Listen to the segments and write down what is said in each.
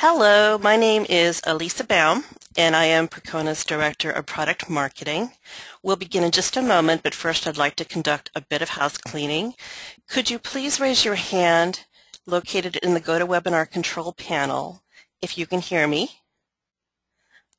Hello, my name is Elisa Baum, and I am Percona's Director of Product Marketing. We'll begin in just a moment, but first I'd like to conduct a bit of house cleaning. Could you please raise your hand located in the GoToWebinar control panel if you can hear me?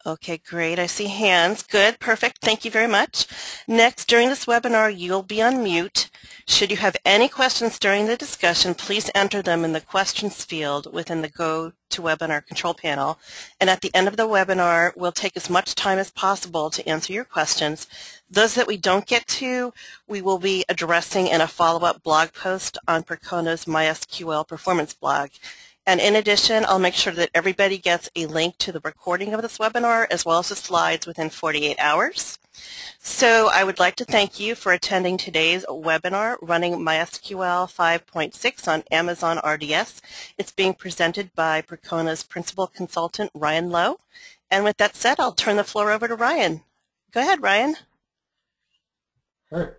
Okay, great. I see hands. Good. Perfect. Thank you very much. Next, during this webinar, you'll be on mute. Should you have any questions during the discussion, please enter them in the questions field within the GoToWebinar control panel. And at the end of the webinar, we'll take as much time as possible to answer your questions. Those that we don't get to, we will be addressing in a follow-up blog post on Percona's MySQL performance blog. And in addition, I'll make sure that everybody gets a link to the recording of this webinar as well as the slides within 48 hours. So I would like to thank you for attending today's webinar, Running MySQL 5.6 on Amazon RDS. It's being presented by Percona's Principal Consultant, Ryan Lowe. And with that said, I'll turn the floor over to Ryan. Go ahead, Ryan. All right.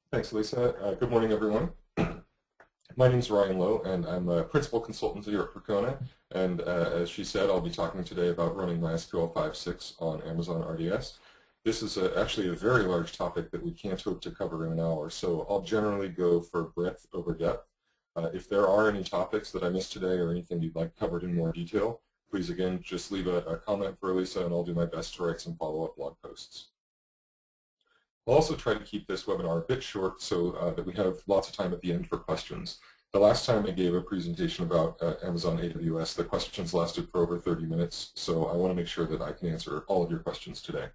Thanks, Lisa. Good morning, everyone. My name is Ryan Lowe, and I'm a Principal Consultant here at Percona. And as she said, I'll be talking today about running MySQL 5.6 on Amazon RDS. This is actually a very large topic that we can't hope to cover in an hour, so I'll generally go for breadth over depth. If there are any topics that I missed today or anything you'd like covered in more detail, please again just leave a comment for Lisa, and I'll do my best to write some follow-up blog posts. I'll also try to keep this webinar a bit short so that we have lots of time at the end for questions. The last time I gave a presentation about Amazon AWS, the questions lasted for over 30 minutes, so I want to make sure that I can answer all of your questions today.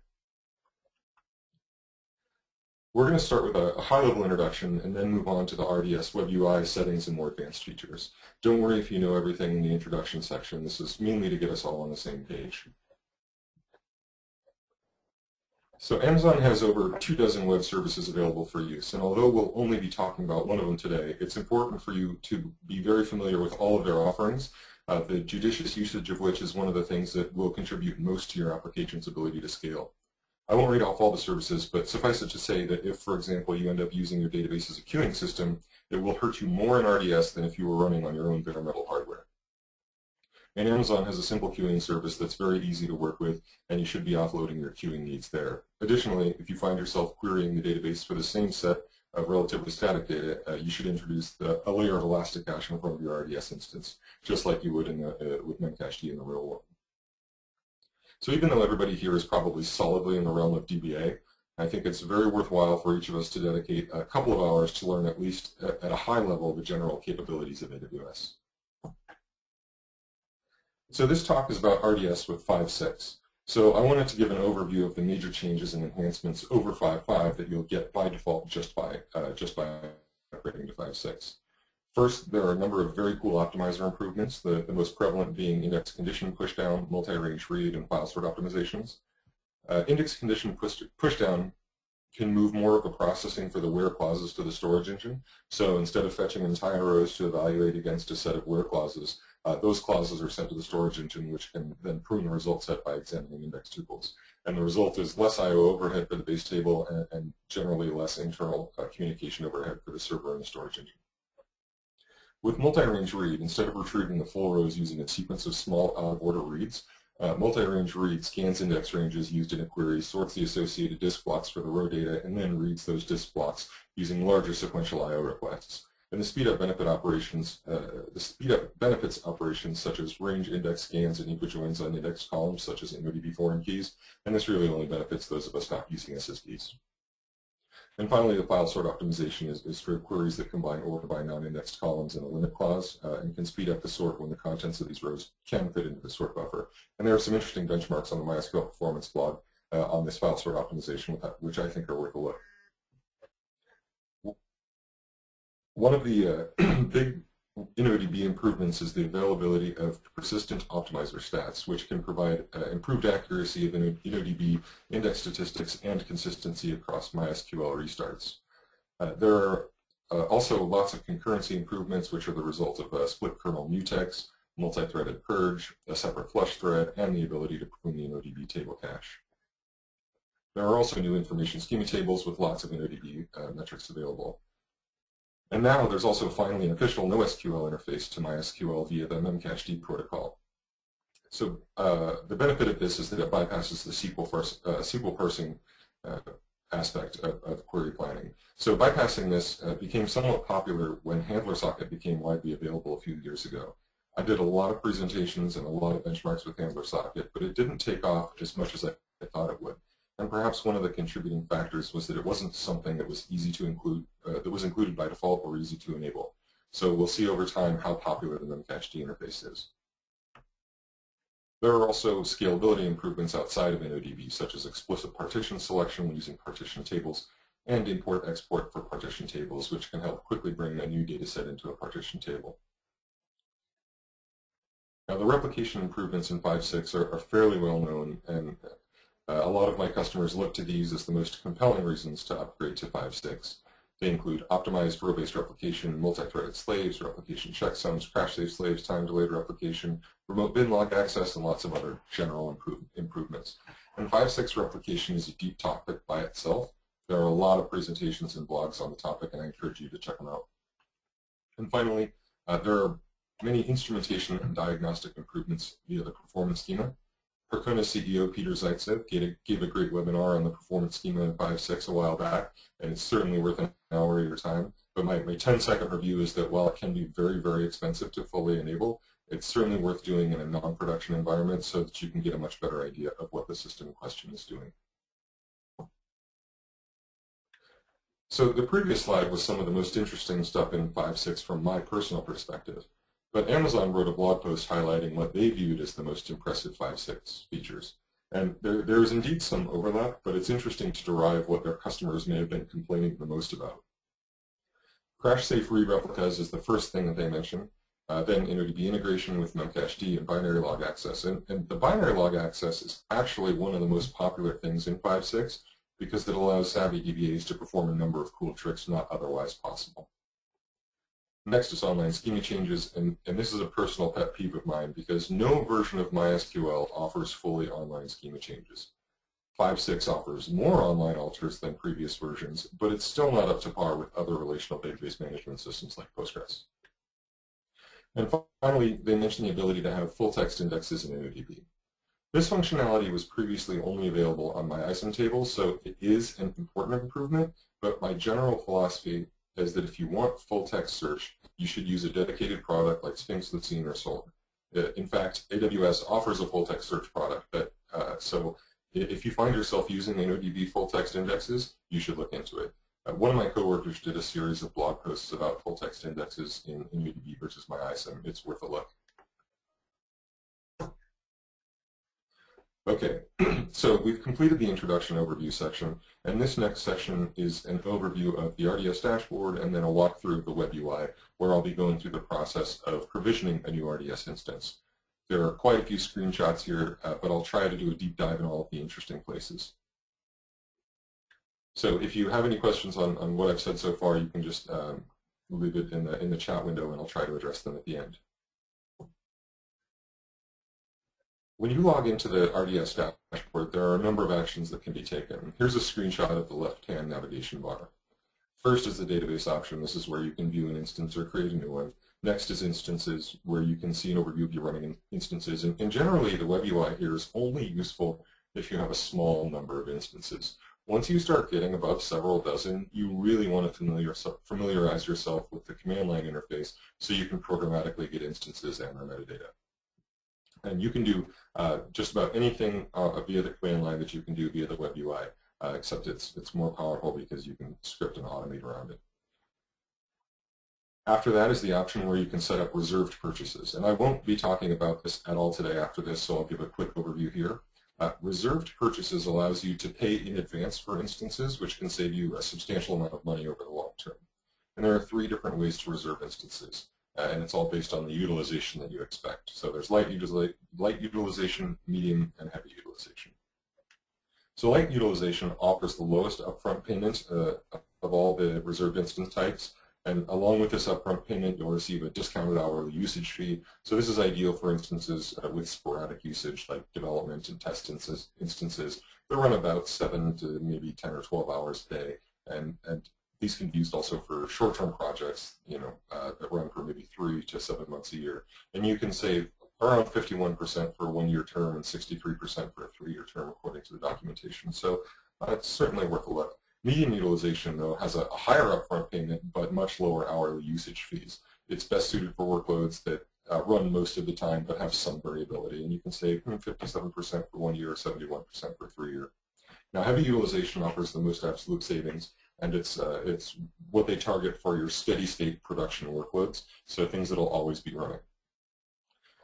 We're going to start with a high-level introduction and then move on to the RDS Web UI settings and more advanced features. Don't worry if you know everything in the introduction section. This is mainly to get us all on the same page. So Amazon has over 24 web services available for use, and although we'll only be talking about one of them today, it's important for you to be very familiar with all of their offerings, the judicious usage of which is one of the things that will contribute most to your application's ability to scale. I won't read off all the services, but suffice it to say that if, for example, you end up using your database as a queuing system, it will hurt you more in RDS than if you were running on your own bare metal hardware. And Amazon has a simple queuing service that's very easy to work with, and you should be offloading your queuing needs there. Additionally, if you find yourself querying the database for the same set of relatively static data, you should introduce a layer of Elasticache in front of your RDS instance, just like you would with Memcached in the real world. So even though everybody here is probably solidly in the realm of DBA, I think it's very worthwhile for each of us to dedicate a couple of hours to learn at least at a high level the general capabilities of AWS. So this talk is about RDS with 5.6. So I wanted to give an overview of the major changes and enhancements over 5.5 that you'll get by default just by upgrading to 5.6. First, there are a number of very cool optimizer improvements, the most prevalent being index condition pushdown, multi-range read, and file sort optimizations. Index condition pushdown can move more of the processing for the where clauses to the storage engine. So instead of fetching entire rows to evaluate against a set of where clauses, those clauses are sent to the storage engine, which can then prune the result set by examining index tuples. And the result is less I/O overhead for the base table and generally less internal communication overhead for the server and the storage engine. With multi-range read, instead of retrieving the full rows using a sequence of small out-of-order reads, multi-range read scans index ranges used in a query, sorts the associated disk blocks for the row data, and then reads those disk blocks using larger sequential I/O requests. And the speed-up benefits operations such as range index scans and equal joins on indexed columns such as InnoDB foreign keys, and this really only benefits those of us not using SSDs. And finally, the file sort optimization is for queries that combine order by non-indexed columns and a limit clause and can speed up the sort when the contents of these rows can fit into the sort buffer. And there are some interesting benchmarks on the MySQL performance blog on this file sort optimization, which I think are worth a look. One of the big InnoDB improvements is the availability of persistent optimizer stats, which can provide improved accuracy of InnoDB index statistics and consistency across MySQL restarts. There are also lots of concurrency improvements, which are the result of split kernel mutex, multi-threaded purge, a separate flush thread, and the ability to prune the InnoDB table cache. There are also new information schema tables with lots of InnoDB metrics available. And now there's also finally an official NoSQL interface to MySQL via the Memcached protocol. So the benefit of this is that it bypasses the SQL parsing aspect of query planning. So bypassing this became somewhat popular when Handler Socket became widely available a few years ago. I did a lot of presentations and a lot of benchmarks with Handler Socket, but it didn't take off as much as I thought it would. And perhaps one of the contributing factors was that it wasn't something that was easy to include, that was included by default or easy to enable. So we'll see over time how popular the memcached interface is. There are also scalability improvements outside of InnoDB, such as explicit partition selection when using partition tables and import-export for partition tables, which can help quickly bring a new data set into a partition table. Now, the replication improvements in 5.6 are fairly well known, and a lot of my customers look to these as the most compelling reasons to upgrade to 5.6. They include optimized row-based replication, multi-threaded slaves, replication checksums, crash-safe slaves, time-delayed replication, remote bin log access, and lots of other general improvements. And 5.6 replication is a deep topic by itself. There are a lot of presentations and blogs on the topic, and I encourage you to check them out. And finally, there are many instrumentation and diagnostic improvements via the performance schema. Percona CEO Peter Zaitsev gave a great webinar on the performance schema in 5.6 a while back, and it's certainly worth an hour of your time. But my 10-second review is that while it can be very, very expensive to fully enable, it's certainly worth doing in a non-production environment so that you can get a much better idea of what the system in question is doing. So the previous slide was some of the most interesting stuff in 5.6 from my personal perspective. But Amazon wrote a blog post highlighting what they viewed as the most impressive 5.6 features. And there is indeed some overlap, but it's interesting to derive what their customers may have been complaining the most about. Crash-safe re-replicas is the first thing that they mention. Then InnoDB integration with memcached and binary log access. And the binary log access is actually one of the most popular things in 5.6 because it allows savvy DBAs to perform a number of cool tricks not otherwise possible. Next is online schema changes, and this is a personal pet peeve of mine because no version of MySQL offers fully online schema changes. 5.6 offers more online alters than previous versions, but it's still not up to par with other relational database management systems like Postgres. And finally, they mention the ability to have full-text indexes in InnoDB. This functionality was previously only available on my ISIM tables, so it is an important improvement, but my general philosophy is that if you want full-text search, you should use a dedicated product like Sphinx, Lucene, or Solar. In fact, AWS offers a full-text search product, so if you find yourself using InnoDB full-text indexes, you should look into it. One of my coworkers did a series of blog posts about full-text indexes in InnoDB versus my ISIM. It's worth a look. Okay, so we've completed the introduction overview section, and this next section is an overview of the RDS dashboard and then a walkthrough of the web UI, where I'll be going through the process of provisioning a new RDS instance. There are quite a few screenshots here, but I'll try to do a deep dive in all of the interesting places. So if you have any questions on what I've said so far, you can just leave it in the chat window, and I'll try to address them at the end. When you log into the RDS dashboard, there are a number of actions that can be taken. Here's a screenshot of the left-hand navigation bar. First is the database option. This is where you can view an instance or create a new one. Next is instances, where you can see an overview of your running instances. And generally, the web UI here is only useful if you have a small number of instances. Once you start getting above several dozen, you really want to familiarize yourself with the command line interface so you can programmatically get instances and their metadata. And you can do just about anything via the command line that you can do via the web UI, except it's more powerful because you can script and automate around it. After that is the option where you can set up reserved purchases. And I won't be talking about this at all today after this, so I'll give a quick overview here. Reserved purchases allows you to pay in advance for instances, which can save you a substantial amount of money over the long term. And there are 3 different ways to reserve instances. And it's all based on the utilization that you expect. So there's light utilization, medium, and heavy utilization. So light utilization offers the lowest upfront payment of all the reserved instance types. And along with this upfront payment, you'll receive a discounted hourly usage fee. So this is ideal for instances with sporadic usage, like development and test instances that run about 7 to maybe 10 or 12 hours a day. And these can be used also for short-term projects, that run for maybe 3 to 7 months a year. And you can save around 51% for a 1-year term and 63% for a 3-year term, according to the documentation. So it's certainly worth a look. Medium utilization, though, has a higher upfront payment but much lower hourly usage fees. It's best suited for workloads that run most of the time but have some variability, and you can save 57% for 1 year or 71% for 3 year. Now, heavy utilization offers the most absolute savings, and it's what they target for your steady state production workloads, so things that will always be running.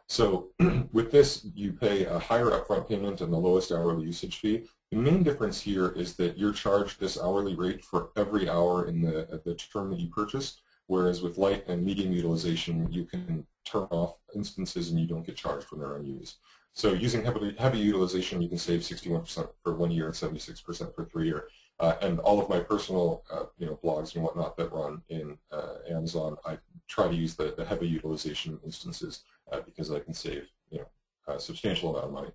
So with this, you pay a higher upfront payment and the lowest hourly usage fee. The main difference here is that you're charged this hourly rate for every hour in the term that you purchased, whereas with light and medium utilization, you can turn off instances and you don't get charged when they're unused. So using heavy utilization, you can save 61% for 1 year and 76% for 3 year. And all of my personal blogs and whatnot that run in Amazon, I try to use the heavy utilization instances because I can save a substantial amount of money.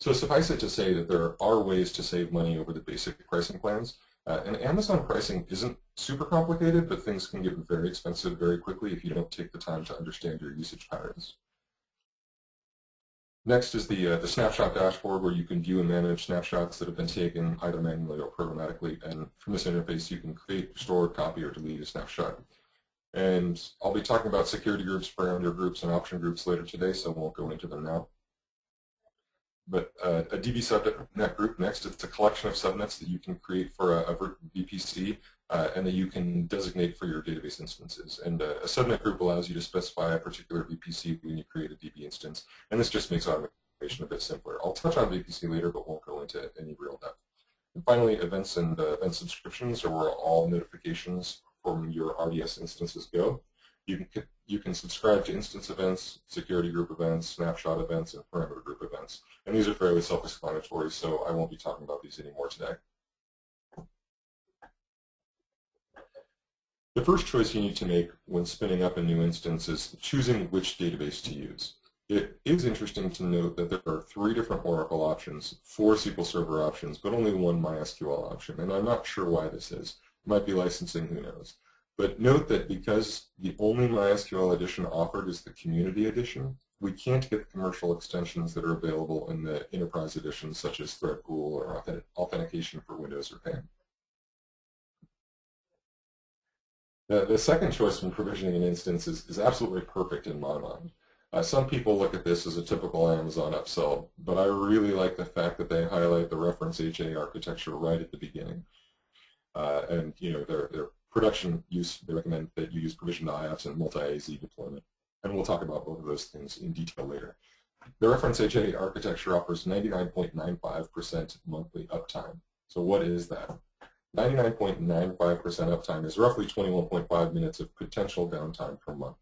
So suffice it to say that there are ways to save money over the basic pricing plans. And Amazon pricing isn't super complicated, but things can get very expensive very quickly if you don't take the time to understand your usage patterns. Next is the snapshot dashboard, where you can view and manage snapshots that have been taken either manually or programmatically. And from this interface, you can create, store, copy, or delete a snapshot. And I'll be talking about security groups, parameter groups, and option groups later today, so I won't go into them now. But a DB subnet group next, it's a collection of subnets that you can create for a VPC and that you can designate for your database instances. And a subnet group allows you to specify a particular VPC when you create a DB instance, and this just makes automation a bit simpler. I'll touch on VPC later, but won't go into any real depth. And finally, events and event subscriptions are where all notifications from your RDS instances go. You can subscribe to instance events, security group events, snapshot events, and parameter group events. And these are fairly self-explanatory, so I won't be talking about these anymore today. The first choice you need to make when spinning up a new instance is choosing which database to use. It is interesting to note that there are 3 different Oracle options, 4 SQL Server options, but only 1 MySQL option, and I'm not sure why this is. It might be licensing, who knows. But note that because the only MySQL edition offered is the Community Edition, we can't get the commercial extensions that are available in the Enterprise Edition, such as Thread Pool or Authentication for Windows or PAN. The second choice when provisioning an instance is absolutely perfect in my mind. Some people look at this as a typical Amazon upsell, but I really like the fact that they highlight the reference HA architecture right at the beginning. And their production use, they recommend that you use provisioned IOPS and multi-AZ deployment. And we'll talk about both of those things in detail later. The reference HA architecture offers 99.95% monthly uptime. So what is that? 99.95% uptime is roughly 21.5 minutes of potential downtime per month.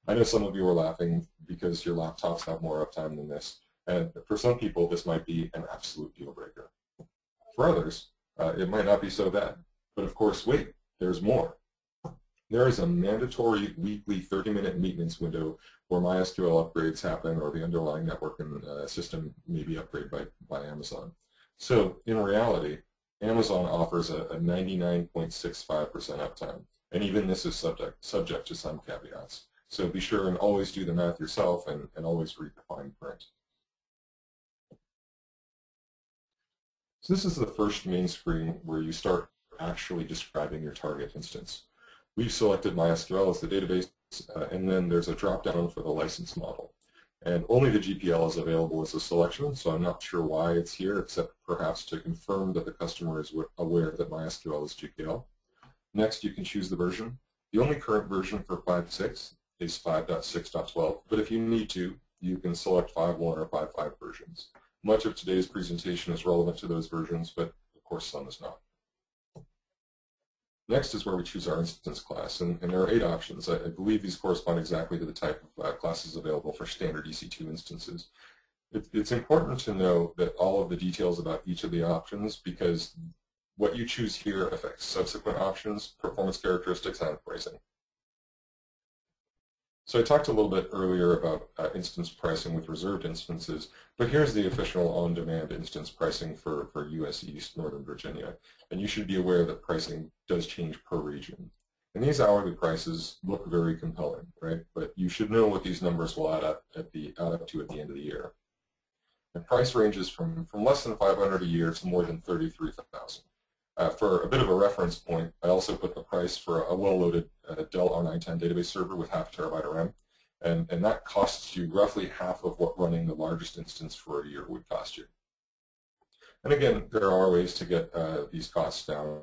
I know some of you are laughing because your laptops have more uptime than this. And for some people, this might be an absolute deal breaker. For others, it might not be so bad. But of course, wait, there's more. There is a mandatory weekly 30-minute maintenance window where MySQL upgrades happen or the underlying network and system may be upgraded by Amazon. So in reality, Amazon offers a 99.65% uptime, and even this is subject to some caveats. So be sure and always do the math yourself and always read the fine print. So this is the first main screen where you start actually describing your target instance. We've selected MySQL as the database, and then there's a drop-down for the license model. And only the GPL is available as a selection, so I'm not sure why it's here, except perhaps to confirm that the customer is aware that MySQL is GPL. Next, you can choose the version. The only current version for 5.6 is 5.6.12, but if you need to, you can select 5.1 or 5.5 versions. Much of today's presentation is relevant to those versions, but of course some is not. Next is where we choose our instance class, and there are 8 options. I believe these correspond exactly to the type of classes available for standard EC2 instances. It's important to know that all of the details about each of the options, because what you choose here affects subsequent options, performance characteristics, and pricing. So I talked a little bit earlier about instance pricing with reserved instances, but here's the official on-demand instance pricing for US East, Northern Virginia. And you should be aware that pricing does change per region. And these hourly prices look very compelling, right? But you should know what these numbers will add up to at the end of the year. And price ranges from less than 500 a year to more than 33,000. For a bit of a reference point, I also put the price for a well-loaded Dell R910 database server with half a terabyte of RAM, and that costs you roughly half of what running the largest instance for a year would cost you. And again, there are ways to get these costs down.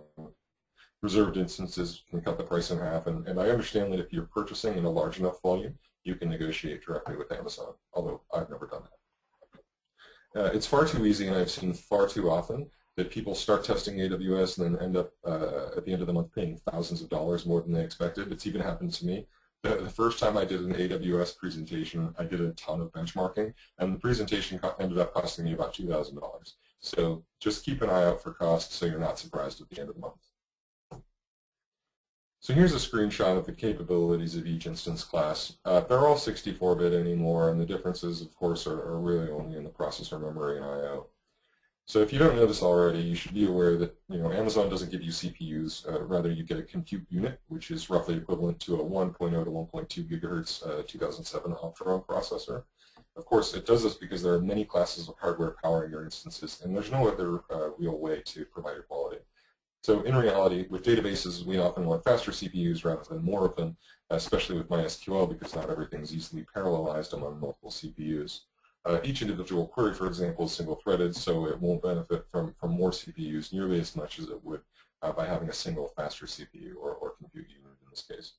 Reserved instances can cut the price in half, and I understand that if you're purchasing in a large enough volume, you can negotiate directly with Amazon, although I've never done that. It's far too easy, and I've seen far too often that people start testing AWS and then end up at the end of the month paying thousands of dollars more than they expected. It's even happened to me. The first time I did an AWS presentation, I did a ton of benchmarking, and the presentation ended up costing me about $2,000. So just keep an eye out for costs so you're not surprised at the end of the month. So here's a screenshot of the capabilities of each instance class. They're all 64-bit anymore, and the differences, of course, are really only in the processor memory and I/O. So if you don't know this already, you should be aware that Amazon doesn't give you CPUs. Rather, you get a compute unit, which is roughly equivalent to a 1.0 to 1.2 gigahertz 2007 Opteron processor. Of course, it does this because there are many classes of hardware powering your instances, and there's no other real way to provide equality. So in reality, with databases, we often want faster CPUs rather than more of them, especially with MySQL, because not everything is easily parallelized among multiple CPUs. Each individual query, for example, is single-threaded, so it won't benefit from more CPUs nearly as much as it would by having a single faster CPU or compute unit in this case.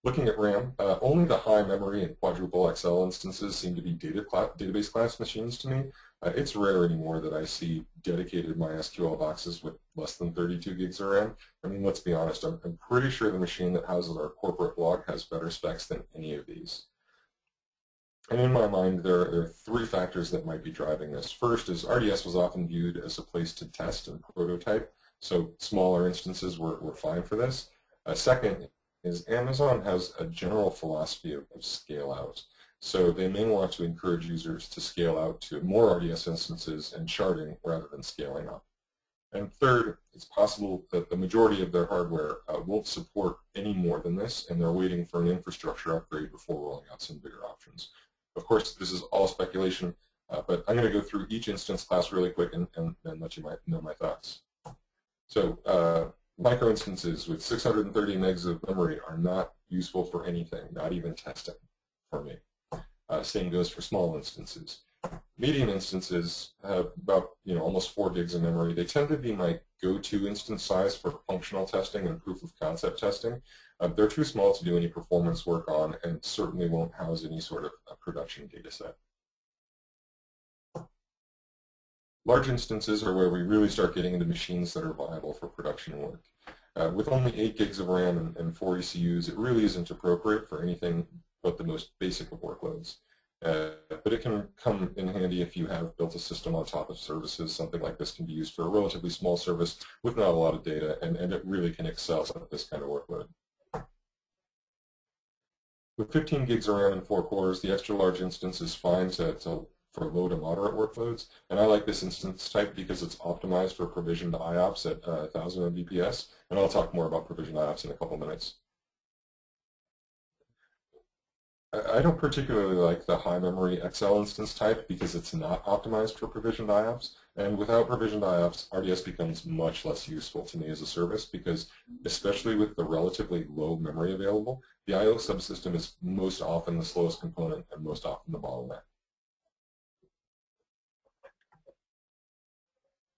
Looking at RAM, only the high memory and quadruple XL instances seem to be database class machines to me. It's rare anymore that I see dedicated MySQL boxes with less than 32 gigs of RAM. I mean, let's be honest, I'm pretty sure the machine that houses our corporate blog has better specs than any of these. And in my mind, there are three factors that might be driving this. First is RDS was often viewed as a place to test and prototype, so smaller instances were fine for this. Second is Amazon has a general philosophy of scale out. So they may want to encourage users to scale out to more RDS instances and sharding rather than scaling up. And third, it's possible that the majority of their hardware won't support any more than this, and they're waiting for an infrastructure upgrade before rolling out some bigger options. Of course, this is all speculation, but I'm going to go through each instance class really quick and let you know my thoughts. So micro instances with 630 megs of memory are not useful for anything, not even testing for me. Same goes for small instances. Medium instances have about almost 4 gigs of memory. They tend to be my go-to instance size for functional testing and proof of concept testing. They're too small to do any performance work on and certainly won't house any sort of production data set. Large instances are where we really start getting into machines that are viable for production work. With only 8 gigs of RAM and 4 ECUs, it really isn't appropriate for anything but the most basic of workloads. But it can come in handy if you have built a system on top of services. Something like this can be used for a relatively small service with not a lot of data, and it really can excel at this kind of workload. With 15 gigs of RAM and 4 cores, the extra large instance is fine for low to moderate workloads, and I like this instance type because it's optimized for provisioned IOPS at 1000 Mbps, and I'll talk more about provisioned IOPS in a couple minutes. I don't particularly like the high memory XL instance type because it's not optimized for provisioned IOPS, and without provisioned IOPS, RDS becomes much less useful to me as a service because, especially with the relatively low memory available, the I/O subsystem is most often the slowest component and most often the bottleneck.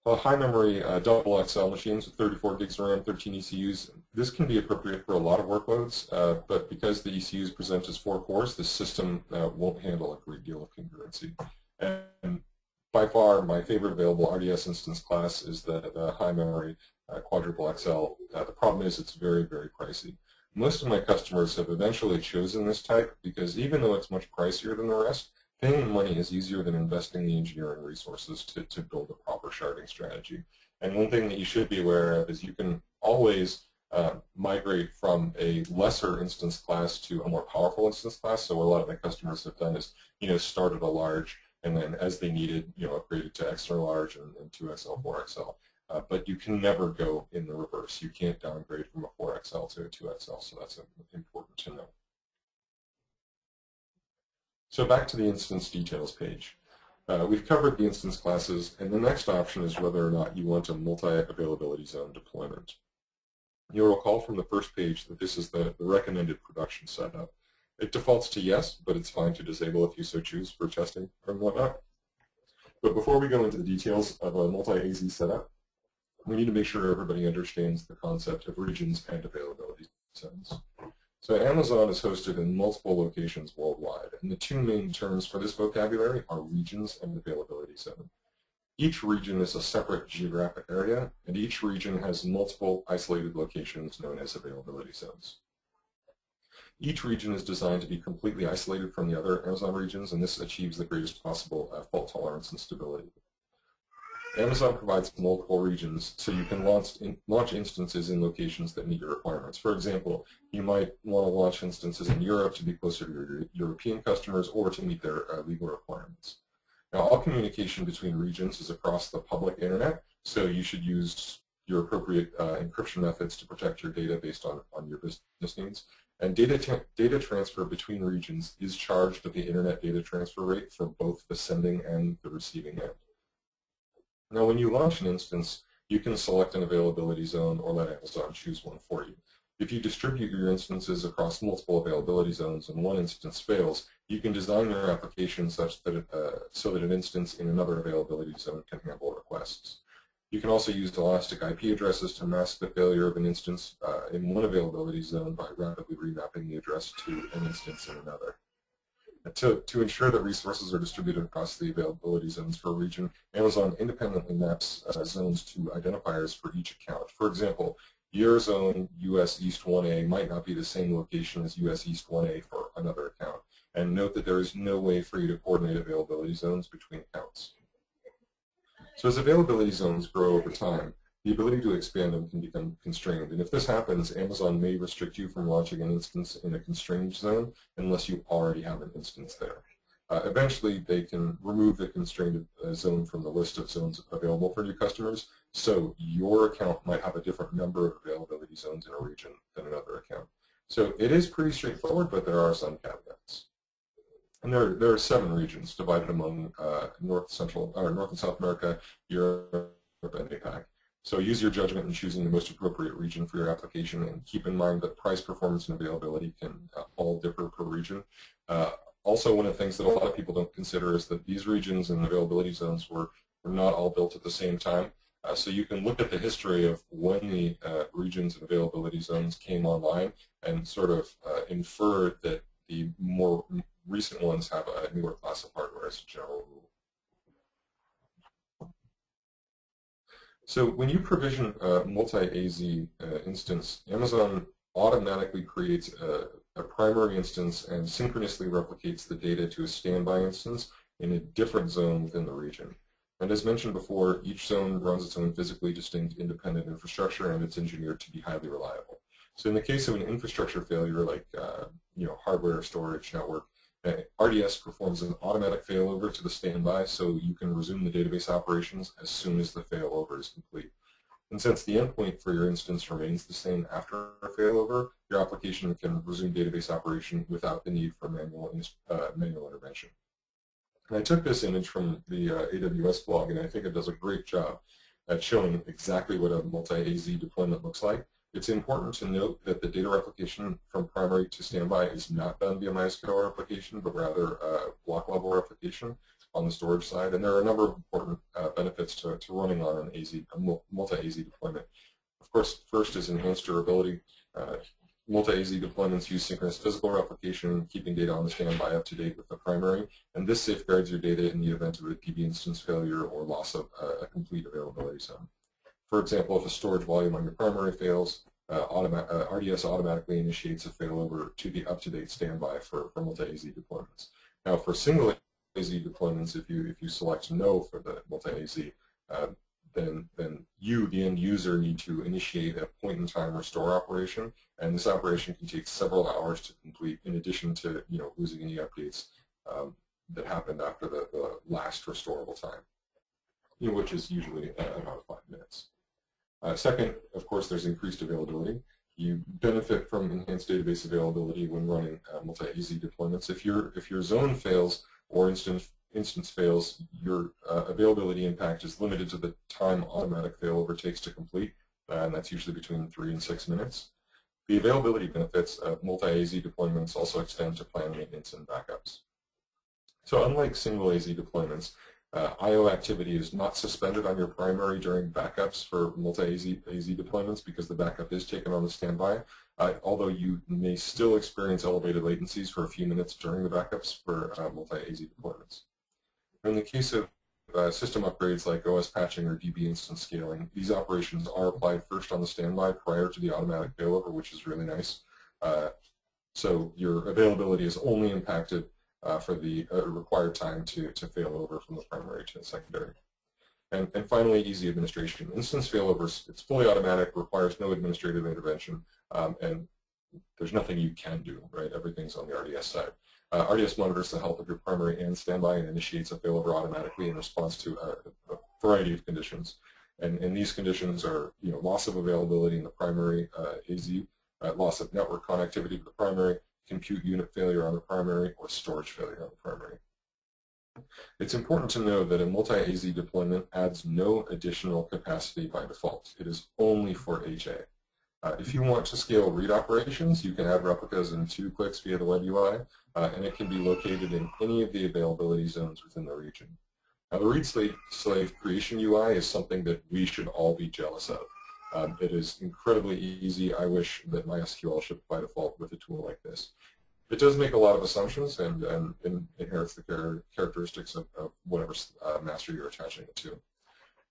High memory double XL machines with 34 gigs of RAM, 13 ECUs, this can be appropriate for a lot of workloads, but because the ECUs present as 4 cores, the system won't handle a great deal of concurrency. And by far, my favorite available RDS instance class is the high memory quadruple XL. The problem is it's very, very pricey. Most of my customers have eventually chosen this type because even though it's much pricier than the rest, paying money is easier than investing the engineering resources to build a proper sharding strategy. And one thing that you should be aware of is you can always migrate from a lesser instance class to a more powerful instance class. So what a lot of my customers have done is, started a large and then as they needed, upgraded to extra large and 2XL, 4XL. but you can never go in the reverse. You can't downgrade from a 4XL to a 2XL, so that's important to know. So back to the instance details page. We've covered the instance classes, and the next option is whether or not you want a multi-availability zone deployment. You'll recall from the first page that this is the recommended production setup. It defaults to yes, but it's fine to disable if you so choose for testing and whatnot. But before we go into the details of a multi-AZ setup, we need to make sure everybody understands the concept of regions and availability zones. So Amazon is hosted in multiple locations worldwide, and the two main terms for this vocabulary are regions and availability zone. Each region is a separate geographic area, and each region has multiple isolated locations known as availability zones. Each region is designed to be completely isolated from the other Amazon regions, and this achieves the greatest possible fault tolerance and stability. Amazon provides multiple regions, so you can launch instances in locations that meet your requirements. For example, you might want to launch instances in Europe to be closer to your European customers or to meet their legal requirements. Now, all communication between regions is across the public internet, so you should use your appropriate encryption methods to protect your data based on your business needs. And data transfer between regions is charged at the internet data transfer rate for both the sending and the receiving end. Now, when you launch an instance, you can select an availability zone or let Amazon choose one for you. If you distribute your instances across multiple availability zones and one instance fails, you can design your application such that so that an instance in another availability zone can handle requests. You can also use elastic IP addresses to mask the failure of an instance in one availability zone by rapidly remapping the address to an instance in another. To ensure that resources are distributed across the availability zones for a region, Amazon independently maps zones to identifiers for each account. For example, your zone, US East 1A, might not be the same location as US East 1A for another account. And note that there is no way for you to coordinate availability zones between accounts. So as availability zones grow over time, the ability to expand them can become constrained. And if this happens, Amazon may restrict you from launching an instance in a constrained zone unless you already have an instance there. Eventually, they can remove the constrained zone from the list of zones available for new customers, so your account might have a different number of availability zones in a region than another account. So it is pretty straightforward, but there are some caveats. And there are 7 regions divided among North and South America, Europe, and APAC. So use your judgment in choosing the most appropriate region for your application, and keep in mind that price, performance, and availability can all differ per region. Also, one of the things that a lot of people don't consider is that these regions and availability zones were not all built at the same time. So you can look at the history of when the regions and availability zones came online and sort of infer that the more recent ones have a newer class of hardware as a general rule. So when you provision a multi-AZ instance, Amazon automatically creates a primary instance and synchronously replicates the data to a standby instance in a different zone within the region. And as mentioned before, each zone runs its own physically distinct independent infrastructure, and it's engineered to be highly reliable. So in the case of an infrastructure failure like hardware, storage, network, RDS performs an automatic failover to the standby, so you can resume the database operations as soon as the failover is complete. And since the endpoint for your instance remains the same after a failover, your application can resume database operation without the need for manual intervention. And I took this image from the AWS blog, and I think it does a great job at showing exactly what a multi-AZ deployment looks like. It's important to note that the data replication from primary to standby is not done via MySQL replication, but rather block-level replication on the storage side. And there are a number of important benefits to running on a multi-AZ deployment. Of course, first is enhanced durability. Multi-AZ deployments use synchronous physical replication, keeping data on the standby up to date with the primary, and this safeguards your data in the event of a PB instance failure or loss of a complete availability zone. For example, if a storage volume on your primary fails, RDS automatically initiates a failover to the up-to-date standby for multi-AZ deployments. Now, for single AZ deployments, if you select no for the multi-AZ, then you, the end user, need to initiate a point-in-time restore operation, and this operation can take several hours to complete, in addition to losing any updates that happened after the last restorable time, which is usually about 5 minutes. Second, of course, there's increased availability. You benefit from enhanced database availability when running multi-AZ deployments. If your zone fails or instance fails, your availability impact is limited to the time automatic failover takes to complete, and that's usually between 3 and 6 minutes. The availability benefits of multi-AZ deployments also extend to planned maintenance and backups. So unlike single AZ deployments, I/O activity is not suspended on your primary during backups for multi-AZ deployments because the backup is taken on the standby, although you may still experience elevated latencies for a few minutes during the backups for multi-AZ deployments. In the case of system upgrades like OS patching or DB instance scaling, these operations are applied first on the standby prior to the automatic failover, which is really nice. So your availability is only impacted for the required time to fail over from the primary to the secondary. And finally, easy administration. Instance failovers, it's fully automatic, requires no administrative intervention, and there's nothing you can do, right? Everything's on the RDS side. RDS monitors the health of your primary and standby and initiates a failover automatically in response to a variety of conditions. And these conditions are, loss of availability in the primary AZ, loss of network connectivity to the primary, compute unit failure on the primary, or storage failure on the primary. It's important to know that a multi-AZ deployment adds no additional capacity by default. It is only for HA. If you want to scale read operations, you can add replicas in 2 clicks via the web UI, and it can be located in any of the availability zones within the region. Now, the read slave creation UI is something that we should all be jealous of. It is incredibly easy. I wish that MySQL shipped by default with a tool like this. It does make a lot of assumptions and inherits the characteristics of whatever master you're attaching it to.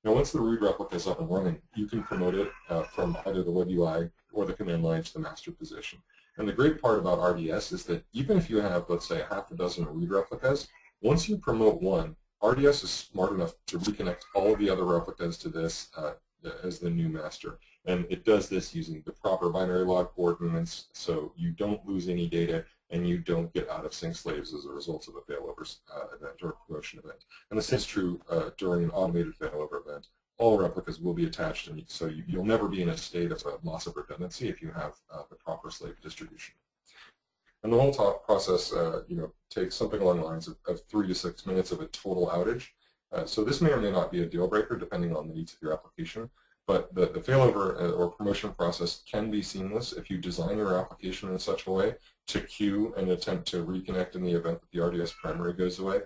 Now, once the read replica is up and running, you can promote it from either the web UI or the command line to the master position. And the great part about RDS is that even if you have, let's say, half a dozen read replicas, once you promote one, RDS is smart enough to reconnect all of the other replicas to this as the new master. And it does this using the proper binary log coordinates, so you don't lose any data and you don't get out of sync slaves as a result of a failover event or promotion event. And this is true during an automated failover event. All replicas will be attached, and so you'll never be in a state of loss of redundancy if you have the proper slave distribution. And the whole process, takes something along the lines of 3 to 6 minutes of a total outage. So this may or may not be a deal breaker depending on the needs of your application, but the failover or promotion process can be seamless if you design your application in such a way to queue and attempt to reconnect in the event that the RDS primary goes away.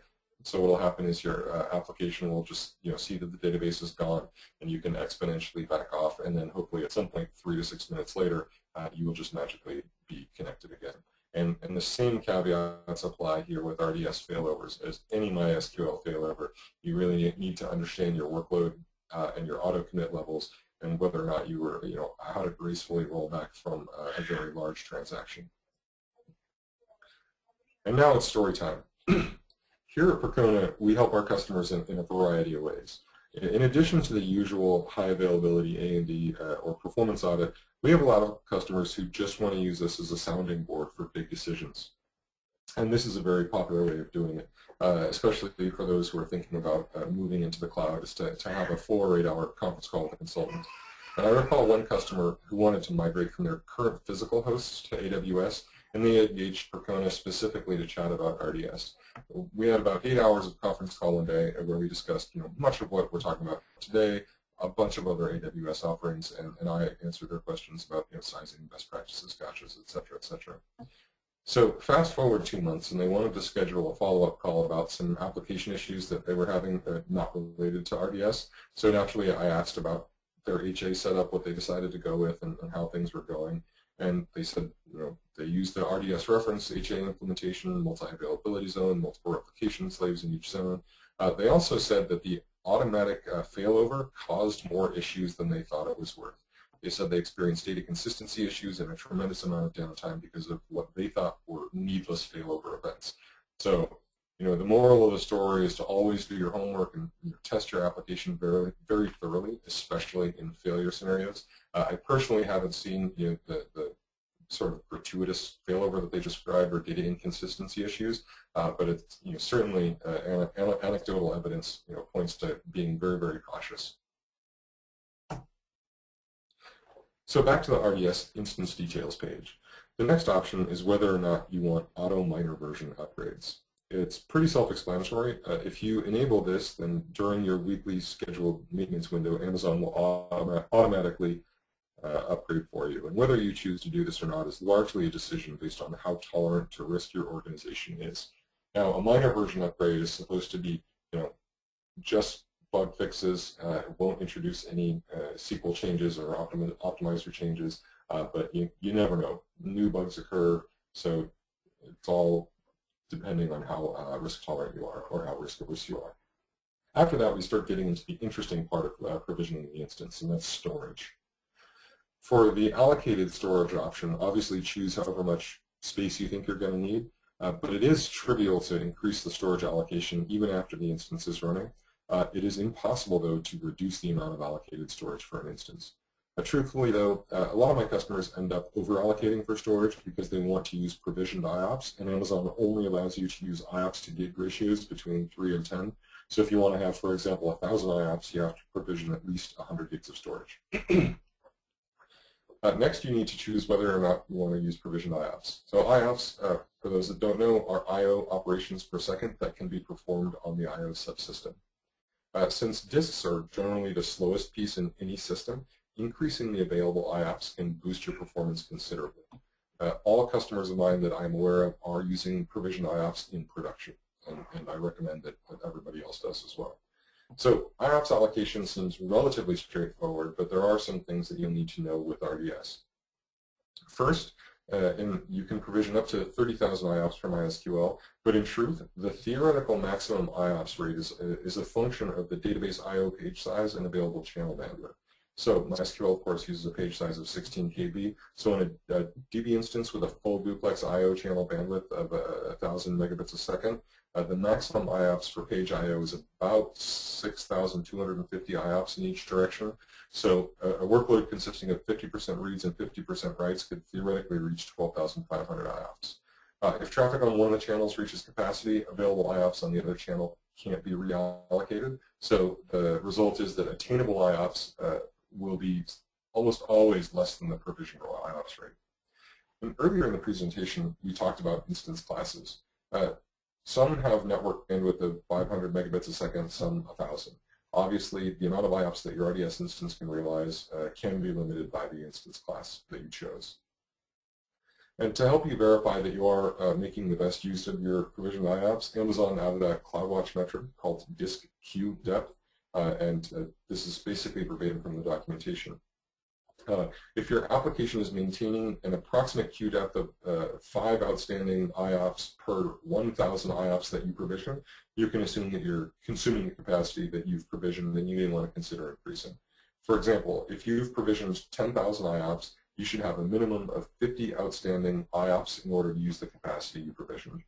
So what will happen is your application will just see that the database is gone, and you can exponentially back off, and then hopefully at some point 3 to 6 minutes later, you will just magically be connected again. And the same caveats apply here with RDS failovers as any MySQL failover. You really need to understand your workload and your auto commit levels, and whether or not you were, how to gracefully roll back from a very large transaction. And now it's story time. Here at Percona, we help our customers in a variety of ways. In addition to the usual high availability A&D or performance audit, we have a lot of customers who just want to use us as a sounding board for big decisions. And this is a very popular way of doing it, especially for those who are thinking about moving into the cloud, is to have a 4 or 8 hour conference call with a consultant. And I recall one customer who wanted to migrate from their current physical hosts to AWS, and they engaged Percona specifically to chat about RDS. We had about 8 hours of conference call a day where we discussed much of what we're talking about today, a bunch of other AWS offerings, and I answered their questions about sizing, best practices, gotchas, et cetera, et cetera. So fast forward 2 months, and they wanted to schedule a follow-up call about some application issues that they were having not related to RDS. So naturally, I asked about their HA setup, what they decided to go with, and how things were going. And they said, they used the RDS reference, HA implementation, multi-availability zone, multiple replication slaves in each zone. They also said that the automatic failover caused more issues than they thought it was worth. They said they experienced data consistency issues and a tremendous amount of downtime because of what they thought were needless failover events. So, the moral of the story is to always do your homework and test your application very, very thoroughly, especially in failure scenarios. I personally haven't seen the sort of gratuitous failover that they described or data inconsistency issues, but it's certainly anecdotal evidence points to being very, very cautious. So back to the RDS instance details page. The next option is whether or not you want auto minor version upgrades. It's pretty self-explanatory. If you enable this, then during your weekly scheduled maintenance window, Amazon will automatically upgrade for you. And whether you choose to do this or not is largely a decision based on how tolerant to risk your organization is. Now, a minor version upgrade is supposed to be, just bug fixes. It won't introduce any SQL changes or optimizer changes, but you never know. New bugs occur, so it's all depending on how risk tolerant you are or how risk averse you are. After that, we start getting into the interesting part of provisioning the instance, and that's storage. For the allocated storage option, obviously choose however much space you think you're going to need, but it is trivial to increase the storage allocation even after the instance is running. It is impossible, though, to reduce the amount of allocated storage for an instance. Truthfully, though, a lot of my customers end up over-allocating for storage because they want to use provisioned IOPS, and Amazon only allows you to use IOPS to gig ratios between 3 and 10. So if you want to have, for example, 1,000 IOPS, you have to provision at least 100 gigs of storage. Next, you need to choose whether or not you want to use provisioned IOPS. So IOPS, for those that don't know, are I/O operations per second that can be performed on the I/O subsystem. Since disks are generally the slowest piece in any system, increasing the available IOPS can boost your performance considerably. All customers of mine that I'm aware of are using provisioned IOPS in production, and I recommend that everybody else does as well. So IOPS allocation seems relatively straightforward, but there are some things that you'll need to know with RDS. First, you can provision up to 30,000 IOPS for MySQL, but in truth, the theoretical maximum IOPS rate is a function of the database I/O page size and available channel bandwidth. So MySQL, of course, uses a page size of 16 KB. So in a DB instance with a full duplex I/O channel bandwidth of 1,000 megabits a second, the maximum IOPS for page I/O is about 6,250 IOPS in each direction. So a workload consisting of 50% reads and 50% writes could theoretically reach 12,500 IOPS. If traffic on one of the channels reaches capacity, available IOPS on the other channel can't be reallocated. So the result is that attainable IOPS will be almost always less than the provisional IOPS rate. And earlier in the presentation, we talked about instance classes. Some have network bandwidth of 500 megabits a second, some 1,000. Obviously, the amount of IOPS that your RDS instance can realize can be limited by the instance class that you chose. And to help you verify that you are making the best use of your provisioned IOPS, Amazon added a CloudWatch metric called disk queue depth, and this is basically verbatim from the documentation. If your application is maintaining an approximate queue depth of 5 outstanding IOPS per 1,000 IOPS that you provision, you can assume that you're consuming the capacity that you've provisioned, and you may want to consider increasing. For example, if you've provisioned 10,000 IOPS, you should have a minimum of 50 outstanding IOPS in order to use the capacity you provisioned.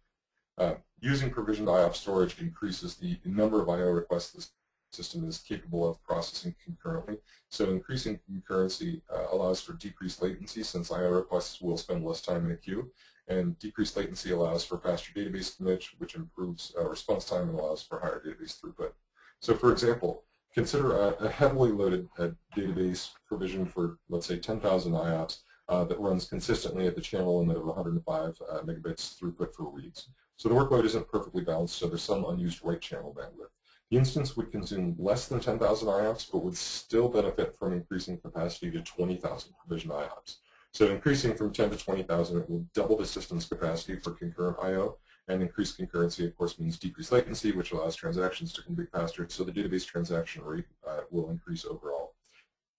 Using provisioned IOPS storage increases the number of I/O requests the system is capable of processing concurrently. So increasing concurrency allows for decreased latency, since I/O requests will spend less time in a queue, and decreased latency allows for faster database commit, which improves response time and allows for higher database throughput. So for example, consider a heavily loaded database provisioned for, let's say, 10,000 IOPS that runs consistently at the channel limit of 105 megabits throughput for reads. So the workload isn't perfectly balanced, so there's some unused write channel bandwidth. The instance would consume less than 10,000 IOPS, but would still benefit from increasing capacity to 20,000 provisioned IOPS. So increasing from 10 to 20,000, it will double the system's capacity for concurrent I/O, and increased concurrency, of course, means decreased latency, which allows transactions to complete faster, so the database transaction rate will increase overall,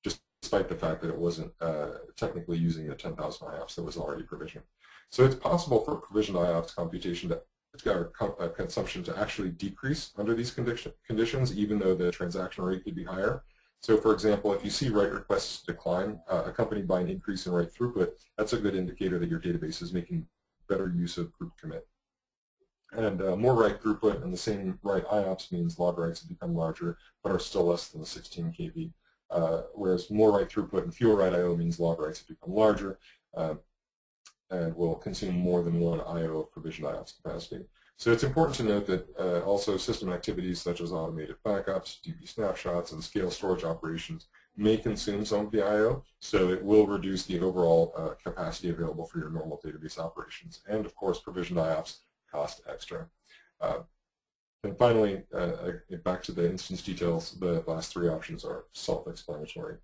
despite the fact that it wasn't technically using the 10,000 IOPS that was already provisioned. So it's possible for provisioned IOPS computation to consumption to actually decrease under these conditions, even though the transaction rate could be higher. So for example, if you see write requests decline accompanied by an increase in write throughput, that's a good indicator that your database is making better use of group commit. And more write throughput and the same write IOPS means log writes have become larger, but are still less than the 16 KB. Whereas more write throughput and fewer write I/O means log writes have become larger, and will consume more than one I/O of provisioned IOPS capacity. So it's important to note that also system activities such as automated backups, DB snapshots, and scale storage operations may consume some of the I/O, so it will reduce the overall capacity available for your normal database operations. And of course, provisioned IOPS cost extra. And finally, back to the instance details, the last three options are self-explanatory.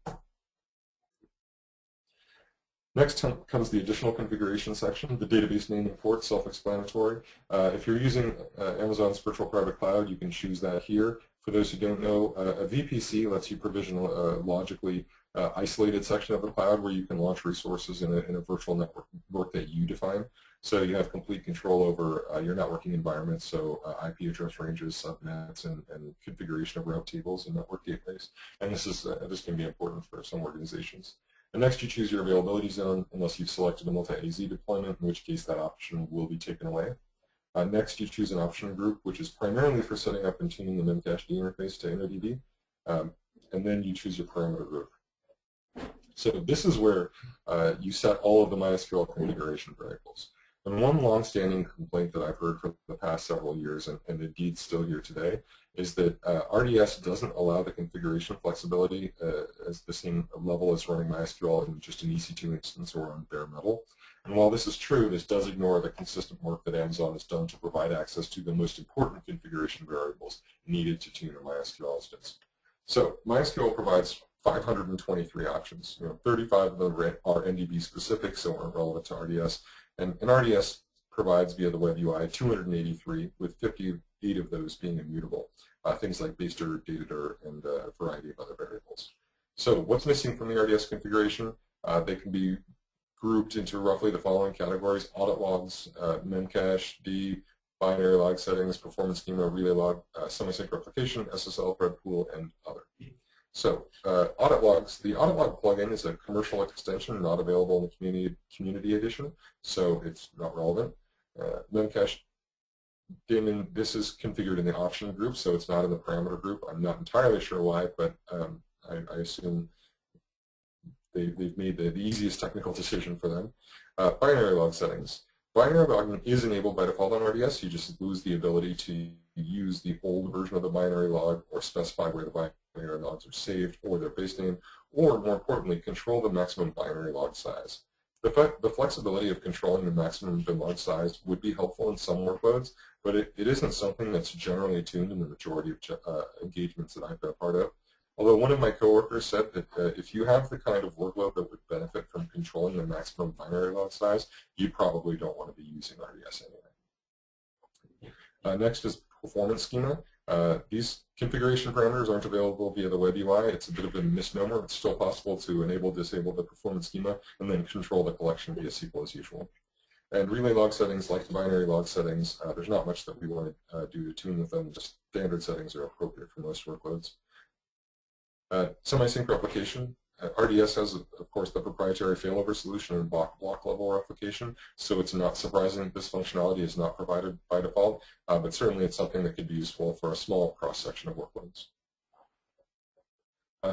Next comes the additional configuration section. The database name and port, self-explanatory. If you're using Amazon's Virtual Private Cloud, you can choose that here. For those who don't know, a VPC lets you provision a logically isolated section of the cloud where you can launch resources in a virtual network that you define. So you have complete control over your networking environment, so IP address ranges, subnets, and configuration of route tables and network gateways. And this can be important for some organizations. And next, you choose your availability zone, unless you've selected a multi-AZ deployment, in which case that option will be taken away. Next, you choose an option group, which is primarily for setting up and tuning the memcached interface to InnoDB. And then you choose your parameter group. So this is where you set all of the MySQL configuration variables. And one long-standing complaint that I've heard for the past several years, and indeed still here today, is that RDS doesn't allow the configuration flexibility as the same level as running MySQL in just an EC2 instance or on bare metal. And while this is true, this does ignore the consistent work that Amazon has done to provide access to the most important configuration variables needed to tune a MySQL instance. So MySQL provides 523 options. 35 of them are NDB specific, so aren't relevant to RDS. And RDS provides via the web UI 283, with 58 of those being immutable. Things like base dir, data dir, and a variety of other variables. So what's missing from the RDS configuration? They can be grouped into roughly the following categories: audit logs, memcache, D, binary log settings, performance schema, relay log, semi-sync replication, SSL, thread pool, and other. So audit logs. The audit log plugin is a commercial extension, not available in the community edition, so it's not relevant. Memcache daemon, this is configured in the option group, so it's not in the parameter group. I'm not entirely sure why, but I assume they've made the easiest technical decision for them. Binary log settings. Binary logging is enabled by default on RDS. You just lose the ability to use the old version of the binary log or specify where the binary logs are saved or their base name, or more importantly, control the maximum binary log size. The flexibility of controlling the maximum bin log size would be helpful in some workloads, but it isn't something that's generally tuned in the majority of engagements that I've been a part of. Although one of my coworkers said that if you have the kind of workload that would benefit from controlling the maximum binary log size, you probably don't want to be using RDS anyway. Next is performance schema. These configuration parameters aren't available via the web UI. It's a bit of a misnomer. It's still possible to enable, disable the performance schema, and then control the collection via SQL as usual. And relay log settings, like the binary log settings, there's not much that we want to do to tune with them. Just standard settings are appropriate for most workloads. Semi-sync replication. RDS has, of course, the proprietary failover solution and block level replication, so it's not surprising that this functionality is not provided by default, but certainly it's something that could be useful for a small cross-section of workloads.